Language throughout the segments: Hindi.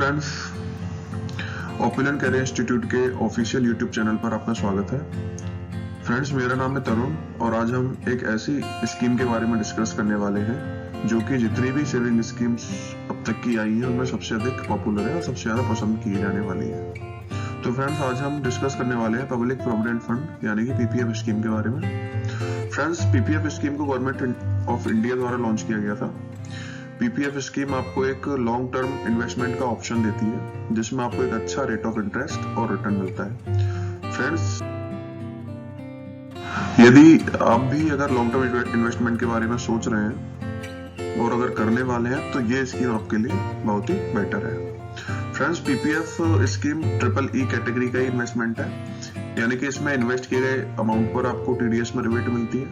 फ्रेंड्स, ओपिनियन कैरियर इंस्टीट्यूट के ऑफिशियल यूट्यूब चैनल पर आपका स्वागत है। फ्रेंड्स, मेरा नाम है तरुण और आज हम एक ऐसी स्कीम के बारे में डिस्कस करने वाले हैं जो कि जितनी भी सेविंग स्कीम्स अब तक की आई हैं उनमें सबसे अधिक पॉपुलर है और सबसे ज्यादा पसंद की जाने वाली है। तो फ्रेंड्स, आज हम डिस्कस करने वाले हैं पब्लिक प्रोविडेंट फंड यानी कि पीपीएफ स्कीम के बारे में। फ्रेंड्स, पीपीएफ स्कीम को गवर्नमेंट ऑफ इंडिया द्वारा लॉन्च किया गया था। पीपीएफ स्कीम आपको एक लॉन्ग टर्म इन्वेस्टमेंट का ऑप्शन देती है जिसमें आपको एक अच्छा रेट ऑफ इंटरेस्ट और रिटर्न मिलता है। फ्रेंड्स, यदि आप भी अगर लॉन्ग टर्म इन्वेस्टमेंट के बारे में सोच रहे हैं और अगर करने वाले हैं तो ये स्कीम आपके लिए बहुत ही बेटर है। Friends, PPF scheme triple E category का इन्वेस्टमेंट है, यानी कि इसमें इन्वेस्ट किए गए अमाउंट पर आपको टीडीएस में रिबेट मिलती है।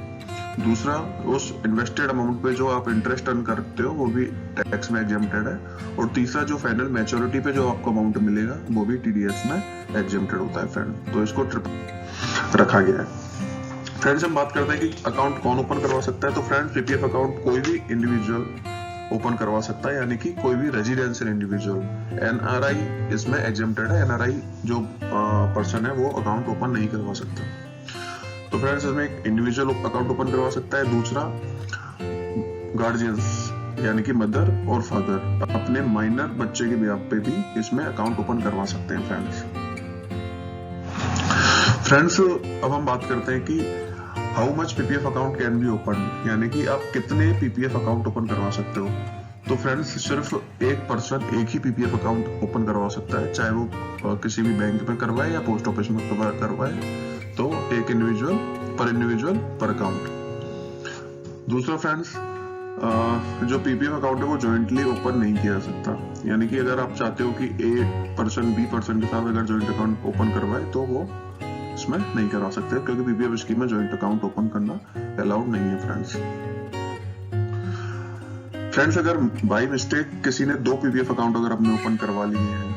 दूसरा, उस इन्वेस्टेड अमाउंट पे जो आप इंटरेस्ट अर्न करते हो वो भी टैक्स में एग्जेम्प्टेड है। और तीसरा, जो फाइनल मैच्योरिटी पे जो आपको अमाउंट मिलेगा वो भी टीडीएस में एग्जेम्प्टेड होता है फ्रेंड। तो इसको ट्रिपल रखा गया है। फ्रेंड्स, हम बात करते हैं कि अकाउंट कौन ओपन करवा सकता है। तो फ्रेंड्स, पीपीएफ अकाउंट कोई भी इंडिविजुअल ओपन करवा सकता है, यानी कि कोई भी रेजिडेंशियल इंडिविजुअल। एनआरआई इसमें एग्जेम्प्टेड है। एनआरआई जो पर्सन है वो अकाउंट ओपन नहीं करवा सकता। तो फ्रेंड्स, इसमें एक इंडिविजुअल अकाउंट ओपन करवा सकता है। दूसरा, गार्जियंस यानी कि मदर और फादर अपने माइनर बच्चे के ब्याह पे भी इसमें अकाउंट ओपन करवा सकते हैं फ्रेंड्स, अब हम बात करते हैं कि how much PPF account can be open, यानी कि आप कितने पीपीएफ अकाउंट ओपन करवा सकते हो। तो फ्रेंड्स, सिर्फ एक पर्सन एक ही पीपीएफ अकाउंट ओपन करवा सकता है, चाहे वो किसी भी बैंक में करवाए या पोस्ट ऑफिस में करवाए। तो एक इंडिविजुअल पर अकाउंट। दूसरा फ्रेंड्स, जो पीपीएफ अकाउंट है वो जॉइंटली ओपन नहीं किया जा सकता, यानी कि अगर आप चाहते हो कि ए पर्सन बी पर्सन के साथ अगर जॉइंट अकाउंट ओपन करवाए तो वो इसमें नहीं करवा सकते, क्योंकि पीपीएफ स्कीम में जॉइंट अकाउंट ओपन करना अलाउड नहीं है फ्रेंड्स, अगर बाय मिस्टेक किसी ने दो पीपीएफ अकाउंट अगर आपने ओपन करवा लिए हैं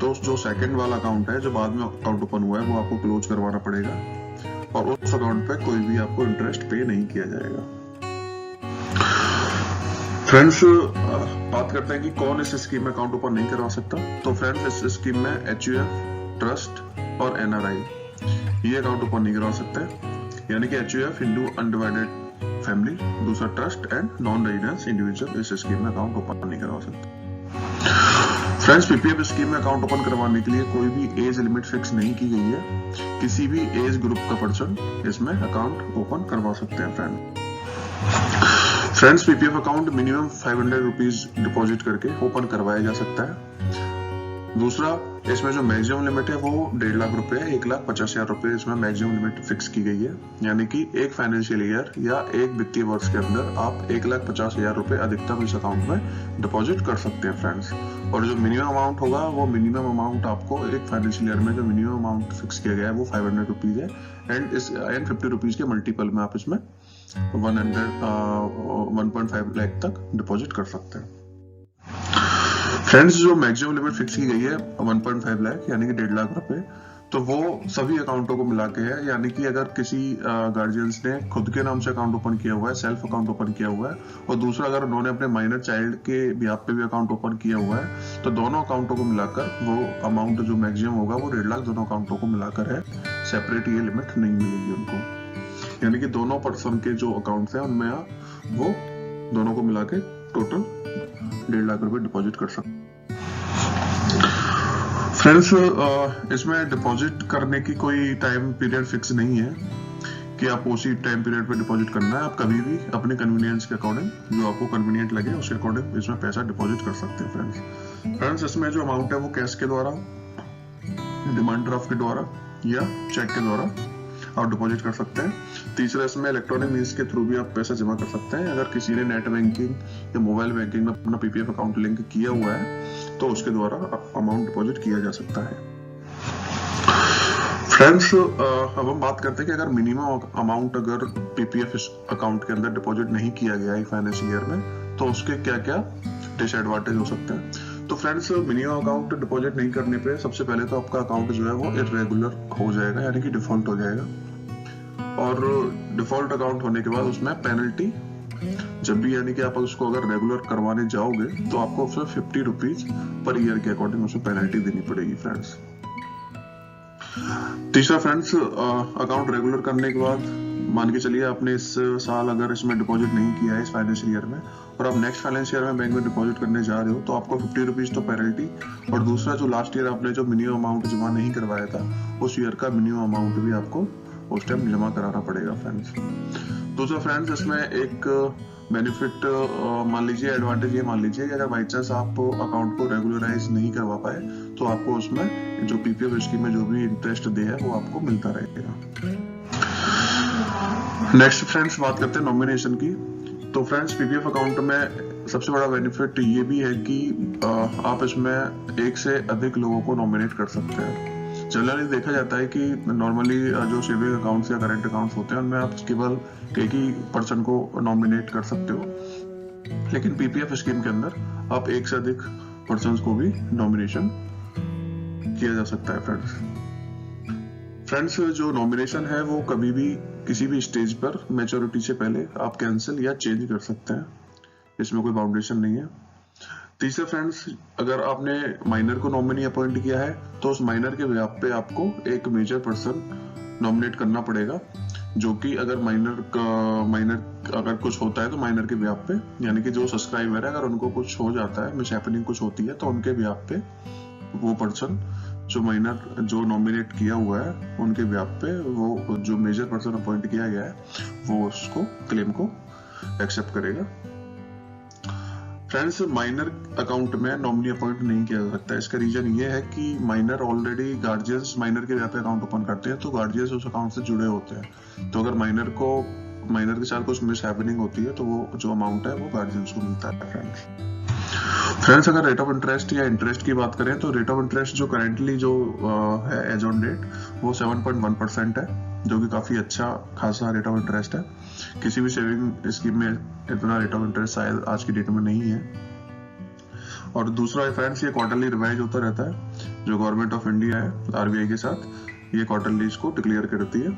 तो जो सेकंड वाला अकाउंट है जो बाद में अकाउंट ओपन हुआ है वो आपको क्लोज करवाना पड़ेगा और उस अकाउंट पे कोई भी आपको इंटरेस्ट पे नहीं किया जाएगा। फ्रेंड्स, बात करते हैं कि कौन इस स्कीम में अकाउंट ओपन नहीं करवा सकता। तो फ्रेंड्स, इस स्कीम में एचयूएफ, ट्रस्ट और एनआरआई ये अकाउंट ओपन नहीं करवा सकते, यानी कि एचयूएफ हिंदू अनडिवाइडेड फैमिली, दूसरा trust and non residence individual इस स्कीम में अकाउंट ओपन नहीं करवा सकते। फ्रेंड्स, पीपीएफ स्कीम में अकाउंट ओपन करवाने के लिए कोई भी एज लिमिट फिक्स नहीं की गई है। किसी भी एज ग्रुप का पर्सन इसमें अकाउंट ओपन करवा सकते हैं friends, PPF account minimum 500 rupees deposit करके ओपन करवाया जा सकता है। दूसरा, इसमें जो मैक्सिमम लिमिट है वो 1.5 लाख रुपए है। 1,50,000 रुपए इसमें मैक्सिमम लिमिट फिक्स की गई है, यानी कि एक फाइनेंशियल ईयर या एक वित्तीय वर्ष के अंदर आप 1,50,000 रुपए अधिकतम इस अकाउंट में डिपॉजिट कर सकते हैं फ्रेंड्स। और जो मिनिमम अमाउंट होगा वो मिनिमम अमाउंट आपको एक फाइनेंशियल ईयर में जो मिनिमम अमाउंट फिक्स किया गया है वो 500 रुपीज है एंड 50 रुपीज के मल्टीपल में आप इसमें 1.5 लाख तक डिपॉजिट कर सकते हैं फ्रेंड्स। जो मैक्सिमम लिमिट फिक्स की गई है 1.5 लाख यानी कि 1.5 लाख रुपए, तो वो सभी अकाउंटों को मिला के है, यानी कि अगर किसी गार्जियंस ने खुद के नाम से अकाउंट ओपन किया हुआ है, सेल्फ अकाउंट ओपन किया हुआ है, और दूसरा अगर उन्होंने अपने माइनर चाइल्ड के ब्याह पे भी अकाउंट ओपन किया हुआ है, तो दोनों अकाउंटों को मिलाकर वो अमाउंट जो मैक्सिमम होगा वो 1.5 लाख दोनों अकाउंटों को मिलाकर है। सेपरेट ये लिमिट नहीं मिलेगी उनको, यानी कि दोनों पर्सन के जो अकाउंट है उनमें वो दोनों को मिला के टोटल 1.5 लाख रुपए डिपॉजिट कर सकते। फ्रेंड्स, इसमें डिपॉजिट करने की कोई टाइम पीरियड फिक्स नहीं है कि आप उसी टाइम पीरियड पे डिपॉजिट करना है। आप कभी भी अपने कन्वीनियंस के अकॉर्डिंग, जो आपको कन्वीनियंट लगे उसके अकॉर्डिंग इसमें पैसा डिपॉजिट कर सकते हैं फ्रेंड्स, इसमें जो अमाउंट है वो कैश के द्वारा, डिमांड ड्राफ्ट के द्वारा या चेक के द्वारा आप डिपॉजिट कर सकते हैं। तीसरा, इसमें इलेक्ट्रॉनिक मींस के थ्रू भी आप पैसा जमा कर सकते हैं। अगर किसी ने नेट बैंकिंग या मोबाइल बैंकिंग में अपना पीपीएफ अकाउंट लिंक किया हुआ है तो उसके द्वारा अमाउंट डिपॉजिट किया जा सकता है फ्रेंड्स। अब हम बात करते हैं कि अगर मिनिमम अमाउंट अगर पीपीएफ अकाउंट के अंदर डिपॉजिट नहीं किया गया है फाइनेंशियल ईयर में तो उसके क्या क्या डिसएडवांटेज हो सकते हैं। तो फ्रेंड्स, मिनिमम अकाउंट डिपॉजिट नहीं करने पे सबसे पहले तो आपका अकाउंट जो है वो इरेगुलर हो जाएगा, यानी कि डिफॉल्ट हो जाएगा, और डिफॉल्ट अकाउंट होने के बाद उसमें पेनल्टी जब भी यानी कि आप उसको अगर रेगुलर करवाने जाओगे तो आपको उसमें 50 रुपीज पर ईयर के अकॉर्डिंग उसमें पेनल्टी देनी पड़ेगी फ्रेंड्स। तीसरा फ्रेंड्स, अकाउंट रेगुलर करने के बाद मान के चलिए आपने इस साल अगर इसमें डिपॉजिट नहीं किया है इस फाइनेंशियल ईयर में, और आप नेक्स्ट फाइनेंशियल ईयर में बैंक में डिपॉजिट करने जा रहे हो, तो आपको 50 रुपीज तो पेनल्टी, और दूसरा जो लास्ट ईयर आपने जो मिनिमम अमाउंट जमा नहीं करवाया था उस ईयर का मिनिमम अमाउंट भी आपको उस टाइम जमा कराना पड़ेगा फ्रेंड्स। दूसरा फ्रेंड्स, इसमें एक बेनिफिट मान लीजिए, एडवांटेज ये मान लीजिए कि अगर बाई चांस आप अकाउंट को रेगुलराइज नहीं करवा पाए तो आपको उसमें जो पीपीएफ स्कीम में जो भी इंटरेस्ट दे है वो आपको मिलता रहेगा। नेक्स्ट फ्रेंड्स, बात करते हैं नॉमिनेशन की। तो फ्रेंड्स, पीपीएफ अकाउंट में सबसे बड़ा बेनिफिट ये भी है कि आप इसमें एक से अधिक लोगों को नॉमिनेट कर सकते हैं। जनरली देखा जाता है कि नॉर्मली जो सेविंग अकाउंट्स या करंट अकाउंट्स होते हैं उनमें आप केवल एक ही पर्सन को नॉमिनेट कर सकते हो, लेकिन पीपीएफ स्कीम के अंदर आप एक से अधिक पर्सन्स को भी नॉमिनेशन किया जा सकता है फ्रेंड्स, जो नॉमिनेशन है वो कभी भी किसी भी स्टेज पर मैच्योरिटी से पहले आप कैंसिल या चेंज कर सकते हैं, इसमें कोई बाउंडेशन नहीं है। तीसरा फ्रेंड्स, अगर आपने माइनर को नॉमिनी अपॉइंट किया है तो उस माइनर के बिहाफ पे आपको एक मेजर पर्सन नॉमिनेट करना पड़ेगा, जो कि अगर माइनर अगर कुछ होता है तो माइनर के बिहाफ पे, यानी कि जो सब्सक्राइबर है अगर उनको कुछ हो जाता है, मिस हैपनिंग कुछ होती है, तो उनके बिहाफ पे वो पर्सन जो माइनर जो नॉमिनेट किया हुआ है उनके बिहाफ पे वो जो मेजर पर्सन अपॉइंट किया गया है वो उसको क्लेम को एक्सेप्ट करेगा। फ्रेंड्स, माइनर अकाउंट में नॉमिनी अपॉइंट नहीं किया जा सकता। इसका रीजन ये है कि माइनर ऑलरेडी गार्जियंस माइनर के पे अकाउंट ओपन करते हैं, तो गार्जियंस उस अकाउंट से जुड़े होते हैं, तो अगर माइनर के साथ कुछ मिस हैपनिंग होती है तो वो जो अमाउंट है वो गार्जियंस को मिलता है फ्रेंड्स। अगर रेट ऑफ इंटरेस्ट या इंटरेस्ट की बात करें तो रेट ऑफ इंटरेस्ट जो करेंटली जो है एज ऑन डेट वो 7.1% है, जो कि काफी अच्छा खासा रेट ऑफ इंटरेस्ट है। किसी भी सेविंग स्कीम में इतना रेट ऑफ इंटरेस्ट शायद आज की डेट में नहीं है। और दूसरा फ्रेंड्स, ये क्वार्टरली रिवाइज होता रहता है, जो गवर्नमेंट ऑफ इंडिया है आरबीआई के साथ ये क्वार्टरली इसको डिक्लेयर करती है।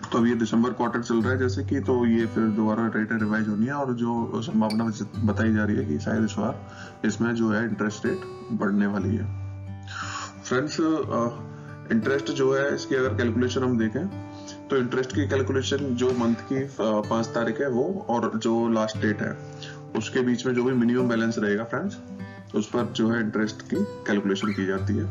तो अब ये दिसंबर क्वार्टर चल रहा है जैसे कि, तो ये फिर दोबारा रेट रिवाइज होनी है, और जो संभावना बताई जा रही है कि शायद इस बार इसमें जो है इंटरेस्ट रेट बढ़ने वाली है फ्रेंड्स। इंटरेस्ट जो है इसकी अगर कैलकुलेशन हम देखें तो इंटरेस्ट की कैलकुलेशन जो मंथ की 5 तारीख है वो और जो लास्ट डेट है उसके बीच में जो भी मिनिमम बैलेंस रहेगा फ्रेंड्स, उस पर जो है इंटरेस्ट की कैलकुलेशन की जाती है,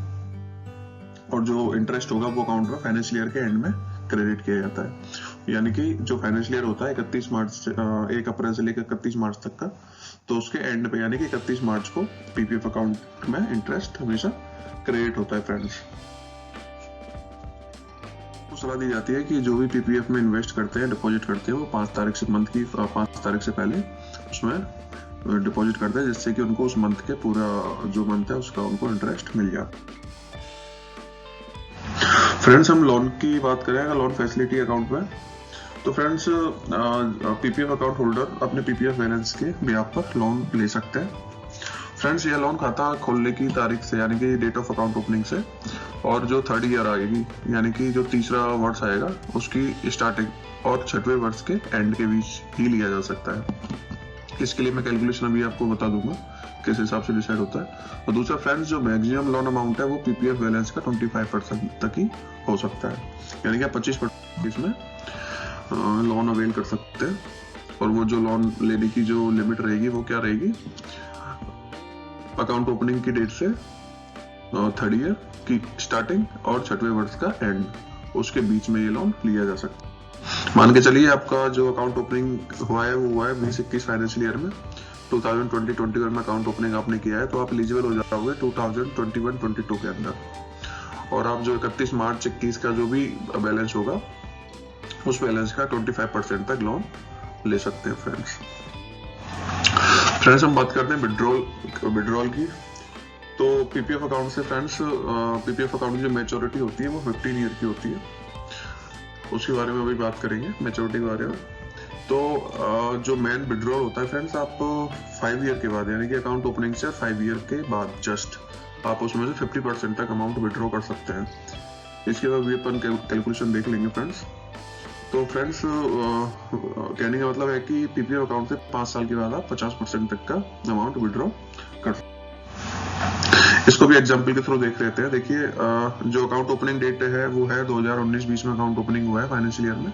और जो इंटरेस्ट होगा वो अकाउंट में फाइनेंशियल ईयर के एंड में क्रेडिट किया जाता है। यानी कि जो फाइनेंशियल ईयर होता है 1 अप्रैल से लेकर 31 मार्च तक का, तो उसके एंड पे यानी कि 31 मार्च को पीपीएफ अकाउंट में इंटरेस्ट हमेशा क्रेडिट होता है फ्रेंड्स। सलाह दी जाती है कि जो भी पीपीएफ में इन्वेस्ट करते हैं, डिपॉजिट करते हैं, वो 5 तारीख से मंथ की 5 तारीख से पहले उसमें डिपॉजिट करते हैं, जिससे कि उनको उस मंथ के पूरा जो मंथ है उसका उनको इंटरेस्ट मिल जाए। फ्रेंड्स, हम लोन की बात करें अगर लोन फैसिलिटी अकाउंट में, तो फ्रेंड्स पीपीएफ अकाउंट होल्डर अपने पीपीएफ बैलेंस के बिहाफ पर लोन ले सकते हैं फ्रेंड्स। यह लोन खाता खोलने की तारीख से यानी कि डेट ऑफ अकाउंट ओपनिंग से, और जो 3rd ईयर आएगी यानी कि जो तीसरा वर्ष आएगा उसकी स्टार्टिंग और 6वें वर्ष के एंड के बीच ही लिया जा सकता है। इसके लिए मैं कैलकुलेशन अभी आपको बता दूंगा किस हिसाब से डिसाइड होता है। और दूसरा फ्रेंड्स, जो मैक्सिमम लोन अमाउंट है वो पीपीएफ बैलेंस का 25% तक ही हो सकता है, यानी कि आप 25% इसमें लोन अवेल कर सकते हैं। और वो जो लोन लेने की जो लिमिट रहेगी वो क्या रहेगी, अकाउंट ओपनिंग की डेट से 3rd ईयर की स्टार्टिंग और 6वें वर्ष का एंड, उसके बीच में ये लोन लिया जा सकता है। मान के चलिए आपका जो अकाउंट ओपनिंग हुआ है वो हुआ है 2021 फाइनेंशियल ईयर में, 2020-21 में अकाउंट ओपनिंग आपने किया है, तो आप एलिजिबल हो जाओगे 2021-22 के अंदर, और आप जो 31 मार्च 21 का जो भी बैलेंस होगा उस बैलेंस का 25% तक लोन ले सकते हैं फ्रेंड्स। हम बात करते हैं विड्रॉल की। तो पीपीएफ अकाउंट से फ्रेंड्स, पीपीएफ अकाउंट की जो मैच्योरिटी होती है वो 15 ईयर की होती है, उसके बारे में अभी बात करेंगे मैच्योरिटी के बारे में। तो जो मेन विड्रॉल होता है फ्रेंड्स, आप 5 ईयर के बाद यानी कि अकाउंट ओपनिंग से 5 ईयर के बाद जस्ट आप उसमें से 50% तक अमाउंट विड्रॉ कर सकते हैं। इसके बाद भी अपन कैलकुलेशन देख लेंगे फ्रेंड्स। तो फ्रेंड्स कहने का मतलब है कि पीपीएफ अकाउंट से 5 साल के बाद आप 50% तक का अमाउंट विड्रॉ कर सकते हैं। इसको भी एग्जांपल के थ्रू देख लेते हैं। देखिए जो अकाउंट ओपनिंग डेट है वो है 2019-20 में अकाउंट ओपनिंग हुआ है फाइनेंशियल ईयर में,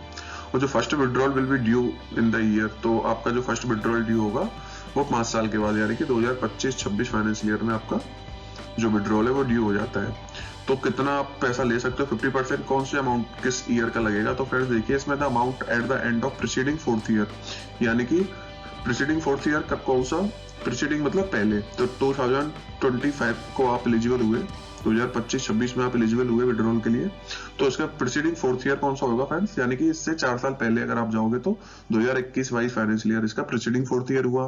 और जो first withdrawal will be due in the year, तो आपका जो फर्स्ट विड्रॉल ड्यू होगा वो 5 साल के बाद, यानी कि 2025-26 फाइनेंशियल ईयर में आपका जो विड्रॉल है वो ड्यू हो जाता है। तो कितना आप पैसा ले सकते हो, 50% कौन से अमाउंट किस ईयर का लगेगा। तो फ्रेंड्स देखिए इसमें the amount at the end of preceding 4th year, यानी कि प्रीसीडिंग 4th ईयर कब, कौन सा प्रीसीडिंग मतलब पहले, तो 2025 को आप एलिजिबल हुए, 2025-26 में आप एलिजिबल हुए विड्रॉल के लिए, तो इसका प्रीसीडिंग 4th ईयर कौन सा होगा फ्रेंड्स, यानी कि इससे 4 साल पहले अगर आप जाओगे तो 2021-22 फाइनेंशियल ईयर इसका प्रीसीडिंग 4th ईयर हुआ।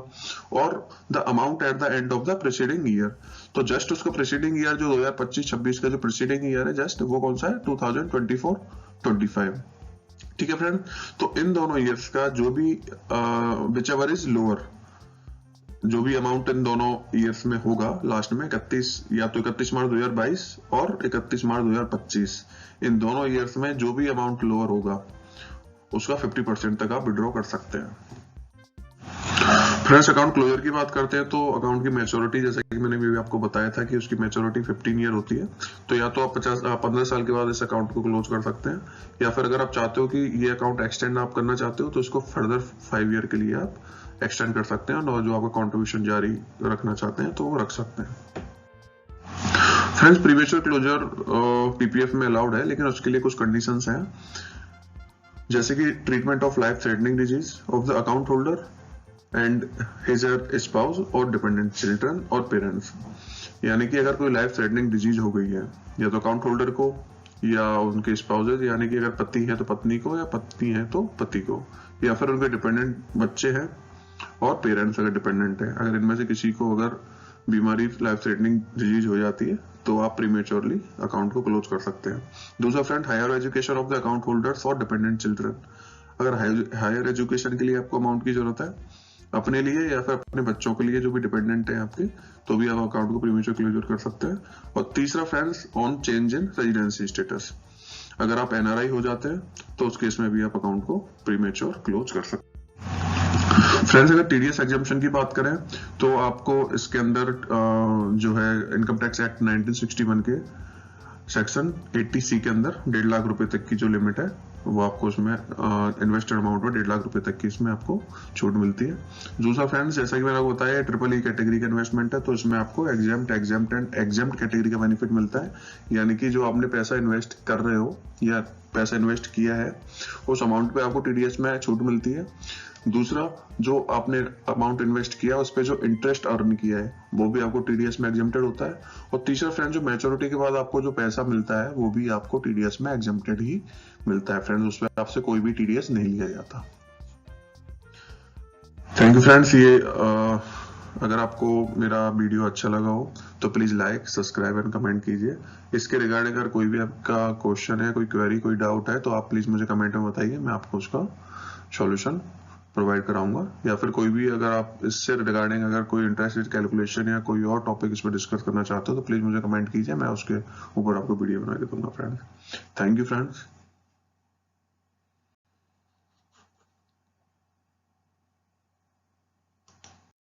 और the amount at the end of the preceding year, तो जस्ट उसका प्रीसीडिंग ईयर जो 2025-26 का जो प्रीसीडिंग ईयर है जस्ट वो कौन सा है, 2024-25। ठीक है फ्रेंड, तो इन दोनों ईयर्स का जो भी विच एवर इज लोअर, जो भी अमाउंट इन दोनों ईयर्स में होगा लास्ट में 31 या तो 31 मार्च 2022 और 31 मार्च 2025, इन दोनों ईयर्स में जो भी अमाउंट लोअर होगा उसका 50% तक आप विड्रॉ कर सकते हैं। फ्रेंड्स अकाउंट क्लोजर की बात करते हैं तो अकाउंट की मैच्योरिटी, जैसा कि मैंने भी आपको बताया था कि उसकी मैच्योरिटी 15 ईयर होती है, तो या तो आप 15 साल के बाद इस अकाउंट को क्लोज कर सकते हैं, या फिर अगर आप चाहते हो कि ये अकाउंट एक्सटेंड आप करना चाहते हो तो इसको फर्दर 5 ईयर के लिए आप एक्सटेंड कर सकते हैं, और जो आपका कॉन्ट्रीब्यूशन जारी रखना चाहते हैं तो वो रख सकते हैं। फ्रेंड्स प्रीमेच्योर क्लोजर पीपीएफ में अलाउड है, लेकिन उसके लिए कुछ कंडीशंस हैं, जैसे कि treatment of life threatening disease of the account holder and his spouse और डिपेंडेंट चिल्ड्रन और पेरेंट्स, यानी कि अगर कोई लाइफ थ्रेटनिंग डिजीज हो गई है या तो अकाउंट होल्डर को या उनके स्पाउसेज, यानी कि अगर पति है तो पत्नी को या पत्नी है तो पति को, या फिर उनके डिपेंडेंट बच्चे हैं और पेरेंट्स अगर डिपेंडेंट है, अगर इनमें से किसी को अगर बीमारी लाइफ थ्रेटनिंग डिजीज हो जाती है तो आप प्रीमेच्योरली अकाउंट को क्लोज कर सकते हैं। दूसरा friend higher education of the account holders और डिपेंडेंट चिल्ड्रन, अगर हायर एजुकेशन के लिए आपको अमाउंट की जरूरत है अपने लिए या फिर अपने बच्चों के लिए जो भी डिपेंडेंट है आपके, तो भी आप अकाउंट को प्रीमेच्योर क्लोजर कर सकते हैं। और तीसरा friends on change in residency status, अगर आप एनआरआई हो जाते हैं तो उस केस में भी आप अकाउंट को प्रीमेच्योर क्लोज कर सकते हैं। फ्रेंड्स अगर टीडीएस एग्जम्पशन की बात करें तो आपको इसके अंदर जो है इनकम टैक्स एक्ट 1961 के सेक्शन 80C के अंदर 1.5 लाख रुपए तक की जो लिमिट है वो आपको उसमें इन्वेस्टेड अमाउंट में 1.5 लाख रुपए तक की इसमें आपको छूट मिलती है। दूसरा फ्रेंड्स जैसा कि मैंने आपको बताया ट्रिपल ई कैटेगरी का इन्वेस्टमेंट है, तो इसमें आपको एग्जेम्प्ट एंड एग्जेम्प्ट कैटेगरी का बेनिफिट मिलता है, यानी कि जो आपने पैसा इन्वेस्ट कर रहे हो या पैसा इन्वेस्ट किया है उस अमाउंट पे आपको टीडीएस में छूट मिलती है। दूसरा जो आपने अमाउंट इन्वेस्ट किया उस पे जो इंटरेस्ट अर्न किया है वो भी आपको टीडीएस में एग्जेम्प्टेड होता है। और तीसरा फ्रेंड जो मैच्योरिटी के बाद आपको जो पैसा मिलता है वो भी आपको टीडीएस में एग्जेम्प्टेड ही मिलता है फ्रेंड्स, उसमें आपसे कोई भी टीडीएस नहीं लिया जाता। Thank you friends. ये अगर आपको मेरा वीडियो अच्छा लगा हो तो please like subscribe and comment कीजिए। इसके रिगार्डिंग अगर कोई भी आपका क्वेश्चन है, कोई क्वेरी, कोई डाउट है तो आप प्लीज मुझे कमेंट में बताइए, मैं आपको उसका सॉल्यूशन प्रोवाइड कराऊंगा। या फिर कोई भी अगर आप इससे रिगार्डिंग अगर कोई इंटरेस्टेड कैलकुलेशन या कोई और टॉपिक इस पर डिस्कस करना चाहते हो तो प्लीज मुझे कमेंट कीजिए, मैं उसके ऊपर आपको वीडियो बना के दूंगा फ्रेंड्स। Thank you friends.